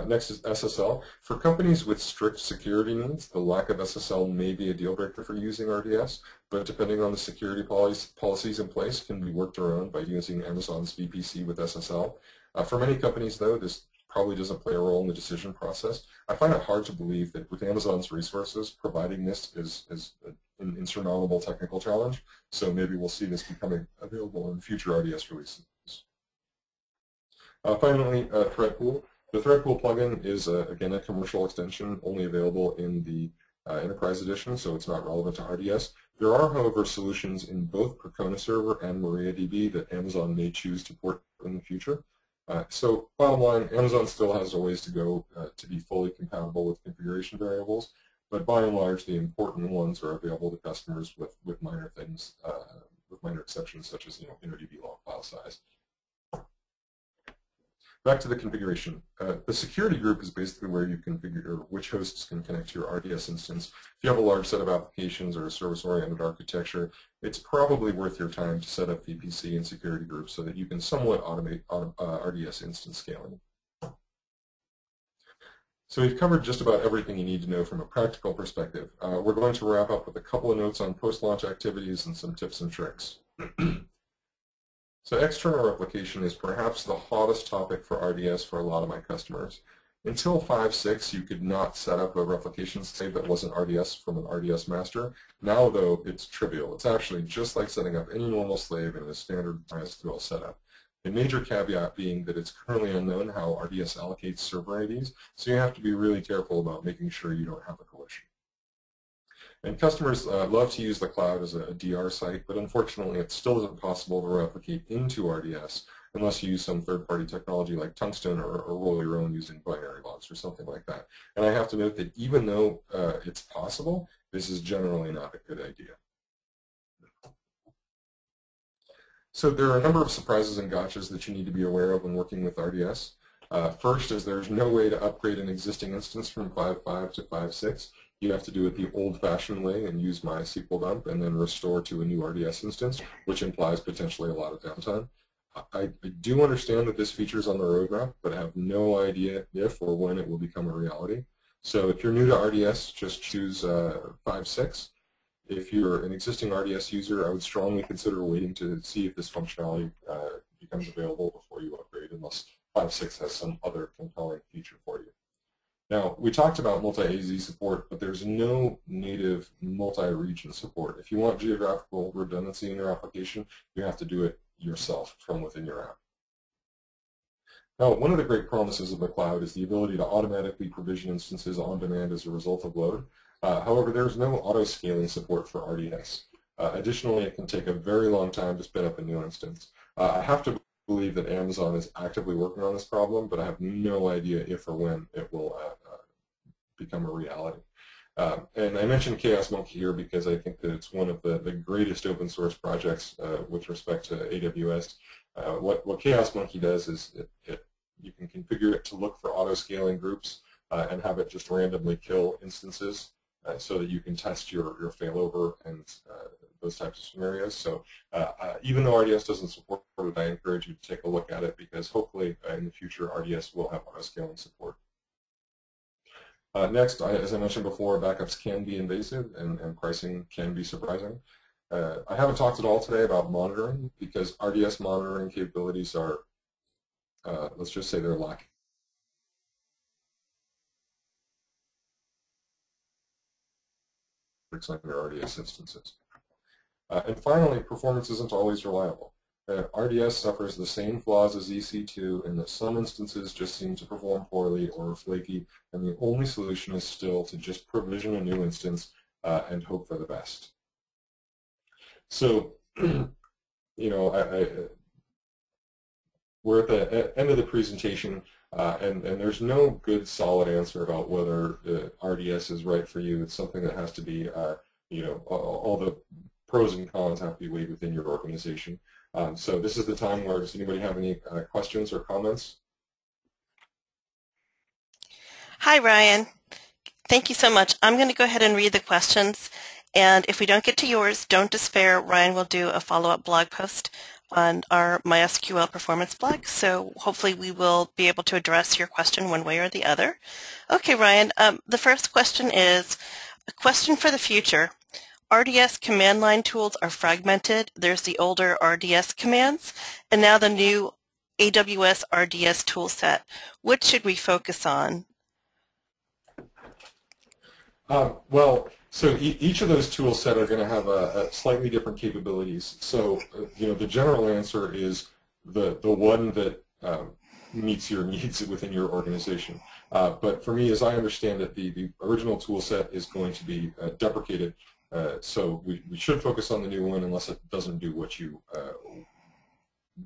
Next is SSL. For companies with strict security needs, the lack of SSL may be a deal breaker for using RDS, but depending on the security policies in place, can be worked around by using Amazon's VPC with SSL. For many companies, though, this probably doesn't play a role in the decision process. I find it hard to believe that with Amazon's resources, providing this is an insurmountable technical challenge, so maybe we'll see this becoming available in future RDS releases. Finally, thread pool. The thread pool plugin is, again, a commercial extension only available in the Enterprise Edition, so it's not relevant to RDS. There are, however, solutions in both Percona Server and MariaDB that Amazon may choose to port in the future. So bottom line, Amazon still has a ways to go to be fully compatible with configuration variables, but by and large, the important ones are available to customers with minor things, with minor exceptions such as InnoDB log file size. Back to the configuration. The security group is basically where you configure which hosts can connect to your RDS instance. If you have a large set of applications or a service-oriented architecture, it's probably worth your time to set up VPC and security groups so that you can somewhat automate RDS instance scaling. So we've covered just about everything you need to know from a practical perspective. We're going to wrap up with a couple of notes on post-launch activities and some tips and tricks. So external replication is perhaps the hottest topic for RDS for a lot of my customers. Until 5.6, you could not set up a replication slave that wasn't RDS from an RDS master. Now, though, it's trivial. It's actually just like setting up any normal slave in a standard MySQL setup. The major caveat being that it's currently unknown how RDS allocates server IDs, so you have to be really careful about making sure you don't have a collision. And customers love to use the cloud as a DR site, but unfortunately it still isn't possible to replicate into RDS unless you use some third-party technology like Tungsten or roll your own using binary logs or something like that. And I have to note that even though it's possible, this is generally not a good idea. So there are a number of surprises and gotchas that you need to be aware of when working with RDS. First is there's no way to upgrade an existing instance from 5.5 to 5.6. You have to do it the old-fashioned way and use MySQL dump and then restore to a new RDS instance, which implies potentially a lot of downtime. I do understand that this feature is on the roadmap, but I have no idea if or when it will become a reality. So if you're new to RDS, just choose 5.6. If you're an existing RDS user, I would strongly consider waiting to see if this functionality becomes available before you upgrade, unless 5.6 has some other compelling feature for you. Now, we talked about multi-AZ support, but there's no native multi-region support. If you want geographical redundancy in your application, you have to do it yourself from within your app. Now, one of the great promises of the cloud is the ability to automatically provision instances on demand as a result of load. However, there's no auto-scaling support for RDS. Additionally, it can take a very long time to spin up a new instance. I have to believe that Amazon is actively working on this problem, but I have no idea if or when it will become a reality. And I mentioned Chaos Monkey here because I think that it's one of the greatest open source projects with respect to AWS. What Chaos Monkey does is you can configure it to look for auto-scaling groups and have it just randomly kill instances so that you can test your failover and those types of scenarios. So even though RDS doesn't support it, I encourage you to take a look at it because hopefully in the future RDS will have auto-scaling support. Next, as I mentioned before, backups can be invasive and pricing can be surprising. I haven't talked at all today about monitoring because RDS monitoring capabilities are, let's just say they're lacking. Under RDS instances. And finally, performance isn't always reliable. RDS suffers the same flaws as EC2 in that some instances just seem to perform poorly or are flaky, and the only solution is still to just provision a new instance and hope for the best. So, you know, we're at the end of the presentation, and there's no good solid answer about whether RDS is right for you. It's something that has to be, you know, all the pros and cons have to be weighed within your organization. So this is the time where, does anybody have any questions or comments? Hi, Ryan. Thank you so much. I'm going to go ahead and read the questions. And if we don't get to yours, don't despair. Ryan will do a follow-up blog post on our MySQL performance blog. So hopefully we will be able to address your question one way or the other. Okay, Ryan, the first question is a question for the future. RDS command line tools are fragmented. There's the older RDS commands, and now the new AWS RDS toolset. Which should we focus on? Well, so each of those tool set are going to have a slightly different capabilities. So, you know, the general answer is the one that meets your needs within your organization. But for me, as I understand it, the original tool set is going to be deprecated. So we should focus on the new one unless it doesn't do what you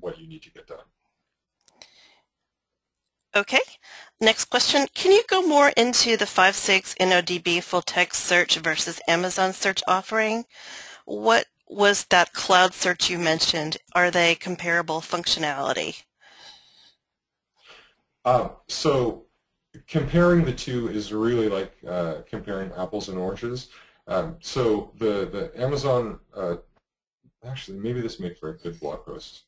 need to get done. Okay. Next question. Can you go more into the 5.6 InnoDB full text search versus Amazon search offering? What was that cloud search you mentioned? Are they comparable functionality? So comparing the two is really like comparing apples and oranges. So the Amazon, actually maybe this makes for a good blog post.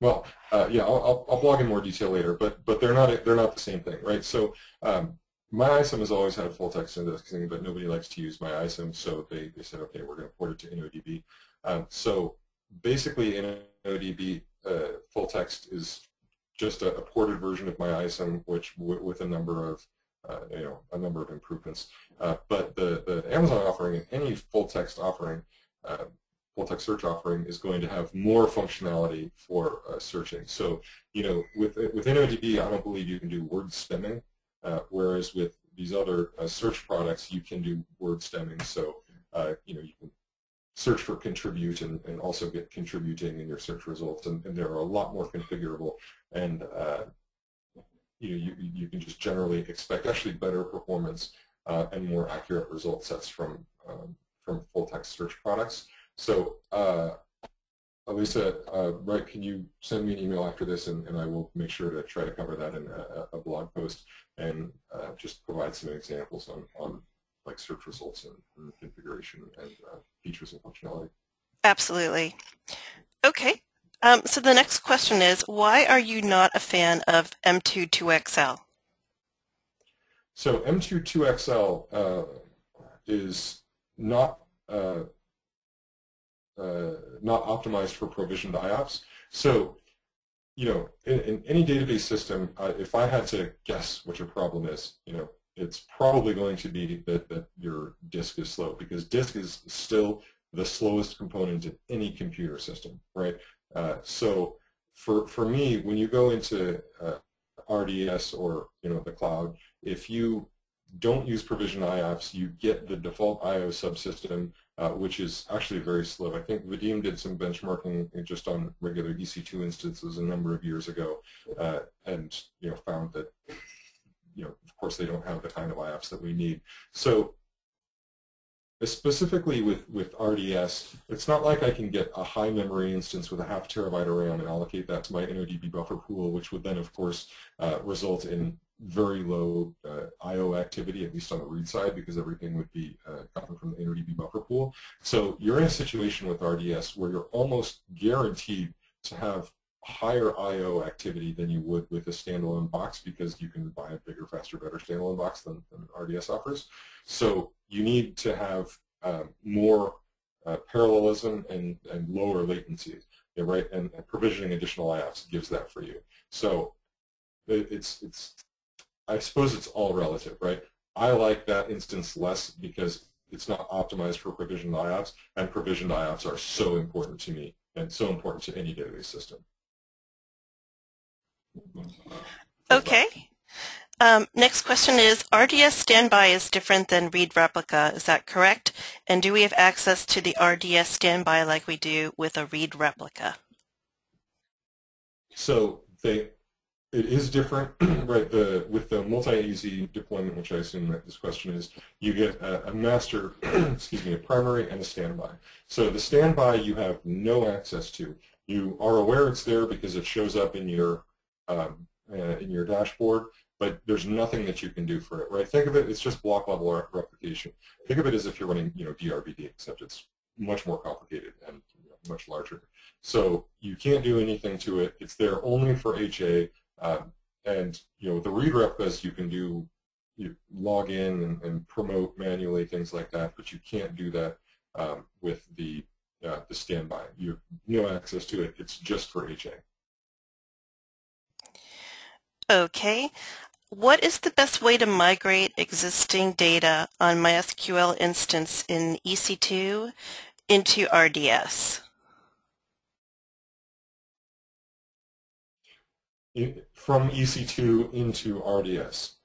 Well, yeah, I'll blog in more detail later, but they're not the same thing, right? So MyISAM has always had full text indexing, but nobody likes to use MyISAM, so they said, okay, we're going to port it to InnoDB. So basically, InnoDB full text is just a ported version of my ISM, which with a number of a number of improvements. But the Amazon offering, and any full text offering, full text search offering, is going to have more functionality for searching. So within ODB, I don't believe you can do word stemming, whereas with these other search products, you can do word stemming. So you can search for contribute and also get contributing in your search results, and they're a lot more configurable, and you can just generally expect actually better performance and more accurate result sets from full text search products. So Elisa, right, can you send me an email after this, and I will make sure to try to cover that in a blog post and just provide some examples on like search results and configuration and features and functionality. Absolutely. Okay. So the next question is, why are you not a fan of M2.2XL? So M2.2XL is not optimized for provisioned IOPS. So, in any database system, if I had to guess what your problem is, it's probably going to be that your disk is slow, because disk is still the slowest component in any computer system, right? So for me, when you go into RDS or the cloud, if you don't use provisioned IOPS, you get the default IO subsystem, which is actually very slow. I think Vadim did some benchmarking just on regular EC2 instances a number of years ago, and found that of course they don't have the kind of IOPS that we need. So specifically with RDS, it's not like I can get a high memory instance with a ½ terabyte of RAM and allocate that to my NODB buffer pool, which would then, of course, result in very low I/O activity, at least on the read side, because everything would be coming from the NODB buffer pool. So you're in a situation with RDS where you're almost guaranteed to have higher I/O activity than you would with a standalone box, because you can buy a bigger, faster, better standalone box than RDS offers. So you need to have more parallelism and lower latency, right? And provisioning additional IOPS gives that for you. So I suppose it's all relative, right? I like that instance less because it's not optimized for provisioned IOPS, and provisioned IOPS are so important to me and so important to any database system. Okay. Next question is, RDS standby is different than read replica. Is that correct? And do we have access to the RDS standby like we do with a read replica? So it is different, right? With the multi-AZ deployment, which I assume that this question is, you get a master, excuse me, a primary and a standby. So the standby you have no access to. You are aware it's there because it shows up in your dashboard, but there's nothing that you can do for it, right? Think of it, it's just block level replication. Think of it as if you're running, DRBD, except it's much more complicated and much larger. So you can't do anything to it. It's there only for HA, and the read replicas you can do, you log in and promote manually, things like that, but you can't do that with the standby. You have no access to it. It's just for HA. Okay. What is the best way to migrate existing data on MySQL instance in EC2 into RDS? From EC2 into RDS.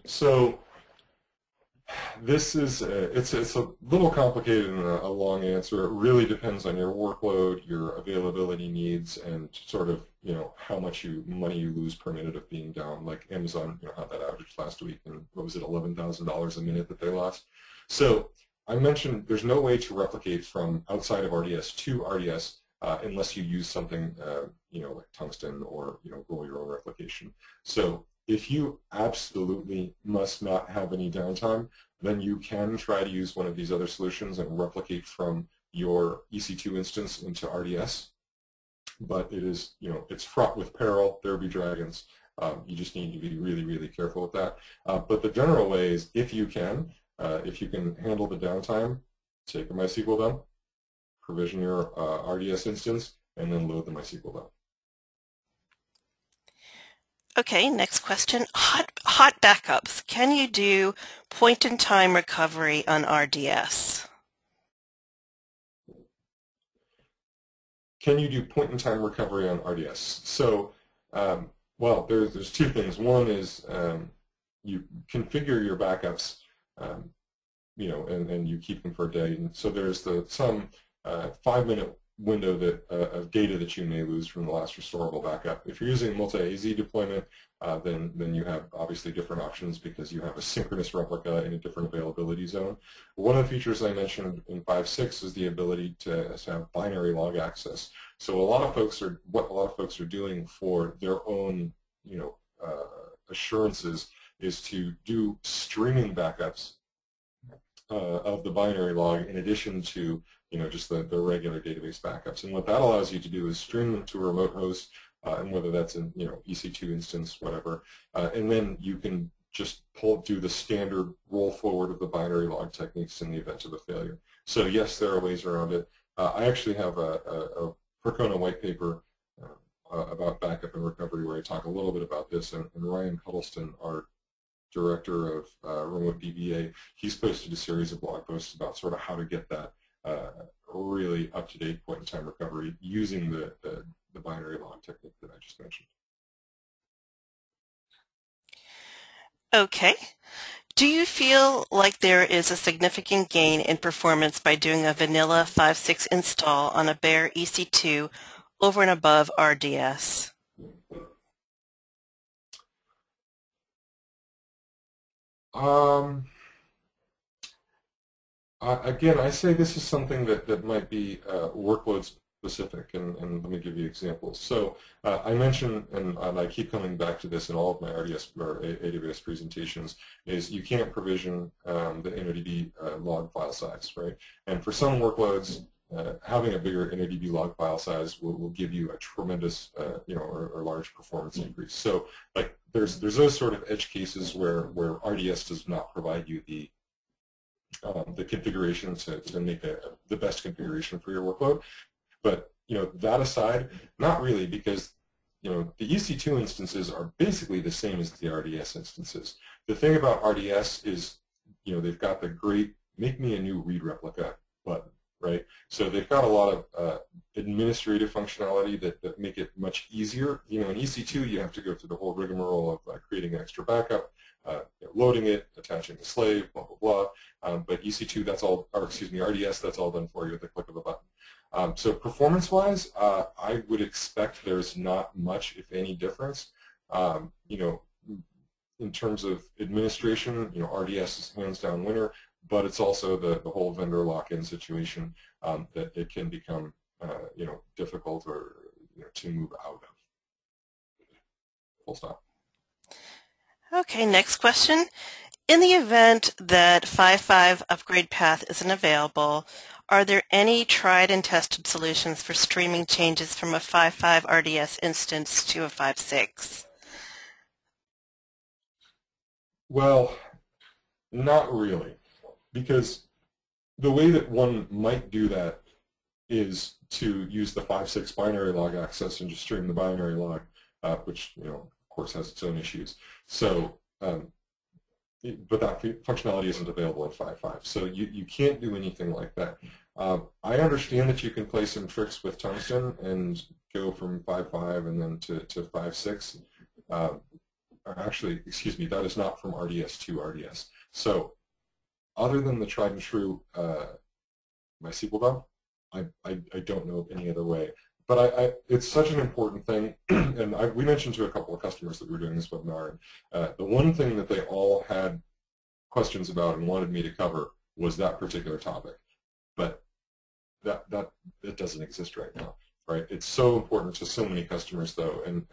So this is it's a little complicated and a long answer. It really depends on your workload, your availability needs, and sort of how much money you lose per minute of being down. Like Amazon, had that outage last week, and what was it, $11,000 a minute that they lost. So I mentioned there's no way to replicate from outside of RDS to RDS unless you use something like Tungsten or roll your own replication. So if you absolutely must not have any downtime, then you can try to use one of these other solutions and replicate from your EC2 instance into RDS. But it is, it's fraught with peril. There be dragons. You just need to be really, really careful with that. But the general way is, if you can handle the downtime, take a MySQL dump, provision your RDS instance, and then load the MySQL dump. Okay, next question. Hot backups. Can you do point-in-time recovery on RDS? Can you do point-in-time recovery on RDS? So, well, there's two things. One is you configure your backups, and you keep them for a day. And so there's some 5-minute window of data that you may lose from the last restorable backup. If you're using multi-AZ deployment, then you have obviously different options because you have a synchronous replica in a different availability zone. One of the features I mentioned in 5.6 is the ability to have binary log access. So what a lot of folks are doing for their own, assurances is to do streaming backups of the binary log in addition to just the regular database backups. And what that allows you to do is stream them to a remote host, and whether that's in EC2 instance, whatever, and then you can just do the standard roll forward of the binary log techniques in the event of a failure. So yes, there are ways around it. I actually have a Percona white paper about backup and recovery where I talk a little bit about this, and Ryan Huddleston, our director of remote DBA, he's posted a series of blog posts about sort of how to get that really up-to-date point-in-time recovery using the binary log technique that I just mentioned. Okay. Do you feel like there is a significant gain in performance by doing a vanilla 5.6 install on a bare EC2 over and above RDS? Again, I say this is something that might be workload specific, and let me give you examples. So I mentioned, and I keep coming back to this in all of my RDS or AWS presentations, is you can't provision the InnoDB log file size, right? And for some workloads, having a bigger InnoDB log file size will give you a tremendous, or large performance increase. So, like, there's those sort of edge cases where RDS does not provide you the configuration to make the best configuration for your workload. But that aside, not really, because the EC2 instances are basically the same as the RDS instances. The thing about RDS is they've got the great make me a new read replica button, right? So they've got a lot of administrative functionality that make it much easier. In EC2 you have to go through the whole rigmarole of creating an extra backup, loading it, attaching the slave, blah blah blah. But EC2, that's all, or excuse me, RDS, that's all done for you with the click of a button. So performance-wise, I would expect there's not much, if any, difference. In terms of administration, RDS is hands down winner, but it's also the whole vendor lock-in situation that it can become, difficult or to move out of. Full stop. Okay, next question. In the event that 5.5 upgrade path isn't available, are there any tried and tested solutions for streaming changes from a 5.5 RDS instance to a 5.6? Well, not really, because the way that one might do that is to use the 5.6 binary log access and just stream the binary log, which of course has its own issues. So, but that functionality isn't available in 5.5, so you can't do anything like that. I understand that you can play some tricks with tungsten and go from 5.5 and then to 5.6. Actually, excuse me, that is not from RDS to RDS. So, other than the tried and true MySQL dump, I don't know of any other way. But it's such an important thing, and we mentioned to a couple of customers that we're doing this webinar, and the one thing that they all had questions about and wanted me to cover was that particular topic. But that doesn't exist right now, right? It's so important to so many customers, though, and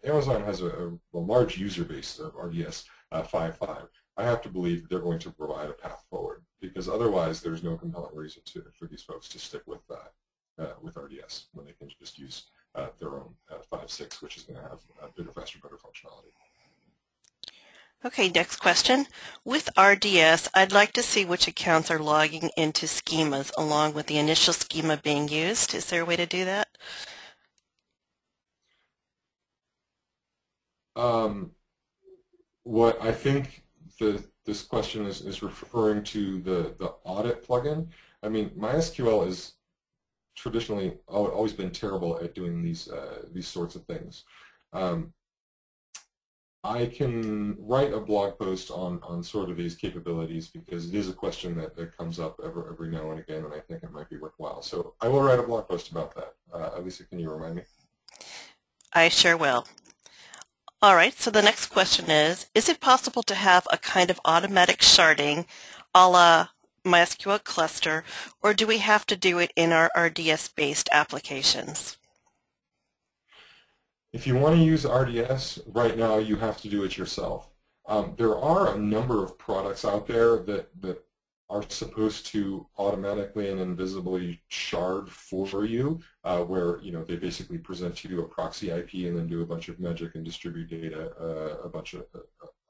Amazon has a large user base of RDS 5.5. I have to believe that they're going to provide a path forward, because otherwise there's no compelling reason for these folks to stick with RDS when they can just use their own 5.6, which is going to have bigger, faster, better functionality. Okay, next question. With RDS, I'd like to see which accounts are logging into schemas along with the initial schema being used. Is there a way to do that? What I think this question is referring to the audit plugin. I mean, MySQL is traditionally always been terrible at doing these sorts of things. I can write a blog post on sort of these capabilities because it is a question that comes up every now and again, and I think it might be worthwhile. So I will write a blog post about that. Elisa, can you remind me? I sure will. All right, so the next question is it possible to have a kind of automatic sharding a la MySQL cluster, or do we have to do it in our RDS-based applications? If you want to use RDS, right now you have to do it yourself. There are a number of products out there that are supposed to automatically and invisibly shard for you, where they basically present to you a proxy IP and then do a bunch of magic and distribute data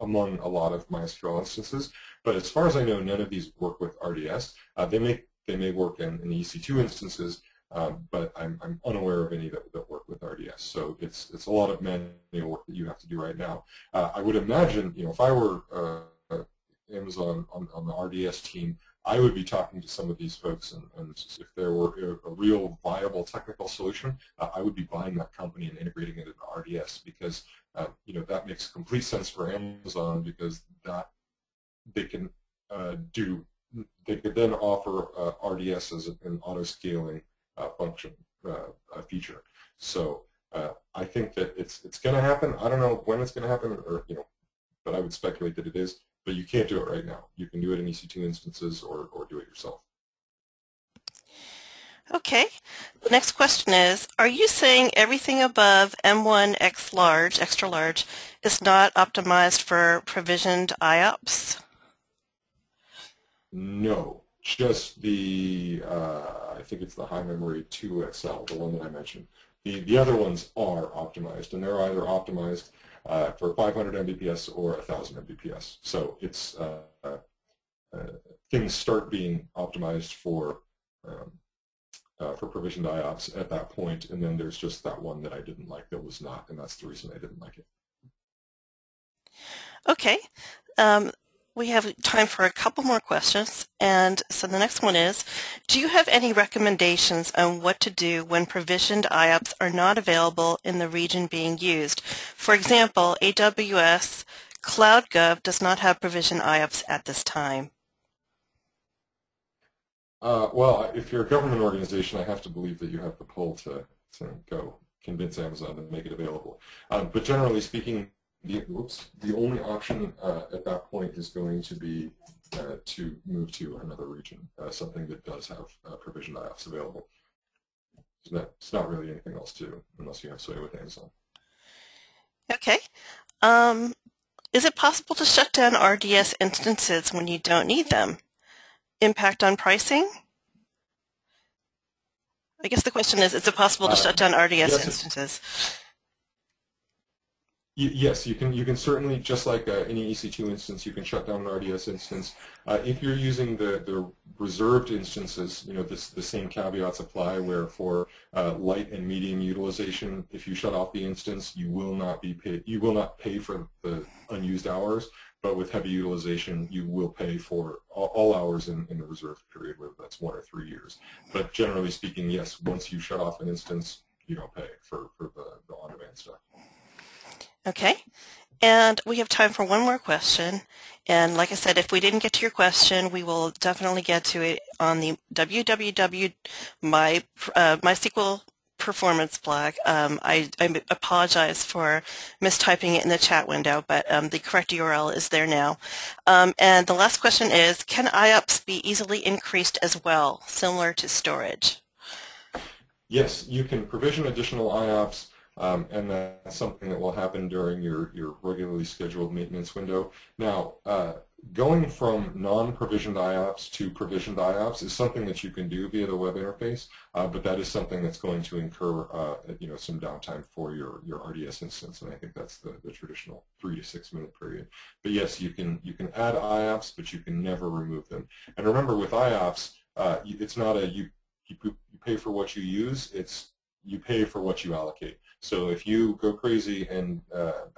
among a lot of MySQL instances. But as far as I know, none of these work with RDS. They may work in EC2 instances, but I'm unaware of any that work with RDS. So it's a lot of manual work that you have to do right now. I would imagine, if I were Amazon on the RDS team, I would be talking to some of these folks, and if there were a real viable technical solution, I would be buying that company and integrating it into RDS because that makes complete sense for Amazon because that they can they could then offer RDS as an auto-scaling function feature. So I think that it's going to happen. I don't know when it's going to happen, or but I would speculate that it is. But you can't do it right now. You can do it in EC2 instances or do it yourself. Okay. The next question is, are you saying everything above M1X large, extra large, is not optimized for provisioned IOPS? No, just the, I think it's the high memory 2XL, the one that I mentioned. The other ones are optimized, and they're either optimized for 500 Mbps or 1,000 Mbps. So it's things start being optimized for provisioned IOPS at that point, and then there's just that one that I didn't like that was not, and that's the reason I didn't like it. Okay. We have time for a couple more questions, and so the next one is, do you have any recommendations on what to do when provisioned IOPS are not available in the region being used? For example, AWS CloudGov does not have provisioned IOPS at this time. Well, if you're a government organization, I have to believe that you have the pull to go convince Amazon to make it available. But generally speaking, the only option at that point is going to be to move to another region, something that does have provisioned IOPS available. It's not really anything else to do unless you have sway with Amazon. Okay. Is it possible to shut down RDS instances when you don't need them? Impact on pricing? I guess the question is it possible to shut down RDS instances? Yes, you can certainly, just like any EC2 instance, you can shut down an RDS instance. If you're using the reserved instances, the same caveats apply where for light and medium utilization, if you shut off the instance, you will not pay for the unused hours. But with heavy utilization, you will pay for all hours in the reserved period, whether that's 1 or 3 years. But generally speaking, yes, once you shut off an instance, you don't pay for the on-demand stuff. Okay, and we have time for one more question. And like I said, if we didn't get to your question, we will definitely get to it on the MySQL performance blog. I apologize for mistyping it in the chat window, but the correct URL is there now. And the last question is, can IOPS be easily increased as well, similar to storage? Yes, you can provision additional IOPS. And that's something that will happen during your regularly scheduled maintenance window. Now, going from non-provisioned IOPS to provisioned IOPS is something that you can do via the web interface, but that is something that's going to incur some downtime for your RDS instance, and I think that's the traditional 3 to 6 minute period. But yes, you can add IOPS, but you can never remove them. And remember, with IOPS, it's not you pay for what you use. It's you pay for what you allocate. So if you go crazy and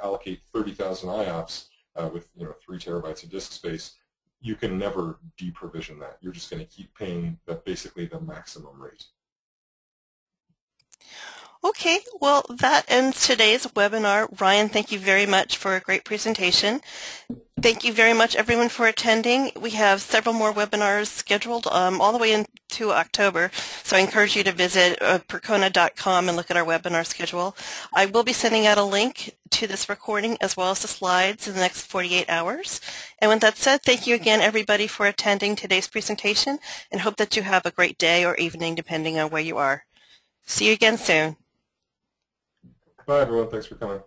allocate 30,000 IOPS with 3 terabytes of disk space, you can never deprovision that. You're just going to keep paying basically the maximum rate. Okay, well, that ends today's webinar. Ryan, thank you very much for a great presentation. Thank you very much, everyone, for attending. We have several more webinars scheduled all the way into October, so I encourage you to visit percona.com and look at our webinar schedule. I will be sending out a link to this recording as well as the slides in the next 48 hours. And with that said, thank you again, everybody, for attending today's presentation, and hope that you have a great day or evening, depending on where you are. See you again soon. Bye, everyone. Thanks for coming.